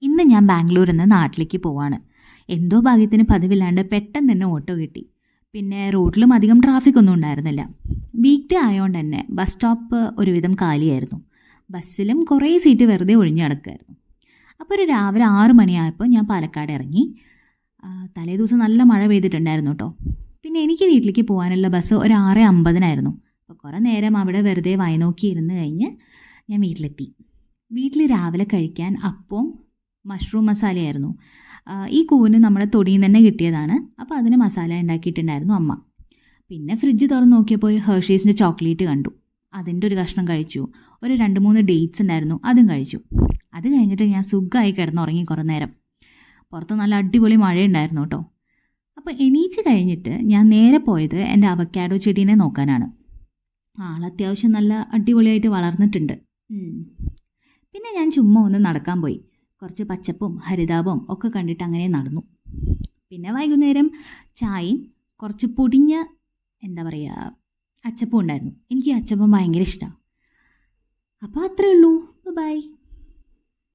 ഇന്ന് ഞാൻ ബാംഗ്ലൂരിൽ നിന്ന് നാട്ടിലേക്ക് പോവാണ്. എന്തോ ഭാഗ്യത്തിന് പതിവില്ലാണ്ട് പെട്ടെന്ന് തന്നെ ഓട്ടോ കിട്ടി. പിന്നെ റോഡിലും അധികം ട്രാഫിക് ഒന്നും ഉണ്ടായിരുന്നില്ല. വീക്ക് ഡേ ആയതുകൊണ്ട് തന്നെ ബസ് സ്റ്റോപ്പ് ഒരുവിധം കാലിയായിരുന്നു. ബസ്സിലും കുറേ സീറ്റ് വെറുതെ ഒഴിഞ്ഞു കിടക്കുമായിരുന്നു. അപ്പോൾ ഒരു രാവിലെ 6 മണിയായപ്പോൾ ഞാൻ പാലക്കാട് ഇറങ്ങി. തലേ ദിവസം നല്ല മഴ പെയ്തിട്ടുണ്ടായിരുന്നു കേട്ടോ. പിന്നെ എനിക്ക് വീട്ടിലേക്ക് പോകാനുള്ള ബസ് ഒരു 6:50-നായിരുന്നു. അപ്പോൾ കുറേ നേരം അവിടെ വെറുതെ വായി നോക്കി ഇരുന്ന് കഴിഞ്ഞ് ഞാൻ വീട്ടിലെത്തി. വീട്ടിൽ രാവിലെ കഴിക്കാൻ അപ്പവും മഷ്റൂം മസാലയായിരുന്നു. ഈ കൂന് നമ്മുടെ തൊടിയിൽ നിന്ന് തന്നെ കിട്ടിയതാണ്. അപ്പോൾ അതിന് മസാല ഉണ്ടാക്കിയിട്ടുണ്ടായിരുന്നു അമ്മ. പിന്നെ ഫ്രിഡ്ജ് തുറന്ന് നോക്കിയപ്പോൾ ഒരു ഹെർഷീസിൻ്റെ ചോക്ലേറ്റ് കണ്ടു. അതിൻ്റെ ഒരു കഷ്ണം കഴിച്ചു. ഒരു 2-3 ഡേറ്റ്സ് ഉണ്ടായിരുന്നു, അതും കഴിച്ചു. അത് കഴിഞ്ഞിട്ട് ഞാൻ സുഖമായി കിടന്നുറങ്ങി കുറേ നേരം. പുറത്ത് നല്ല അടിപൊളി മഴയുണ്ടായിരുന്നു കേട്ടോ. അപ്പോൾ എണീച്ച് കഴിഞ്ഞിട്ട് ഞാൻ നേരെ പോയത് എൻ്റെ അവക്കാഡോ ചെടീനെ നോക്കാനാണ്. അത്യാവശ്യം നല്ല അടിപൊളിയായിട്ട് വളർന്നിട്ടുണ്ട്. പിന്നെ ഞാൻ ചുമ്മാ ഒന്ന് നടക്കാൻ പോയി. കുറച്ച് പച്ചപ്പും ഹരിതാപവും ഒക്കെ കണ്ടിട്ട് അങ്ങനെ നടന്നു. പിന്നെ വൈകുന്നേരം ചായയും കുറച്ച് പൊടിഞ്ഞ അച്ചപ്പം ഉണ്ടായിരുന്നു. എനിക്ക് അച്ചപ്പം ഭയങ്കര ഇഷ്ടമാണ്. അപ്പോൾ അത്രയേ ഉള്ളൂ. ബൈ.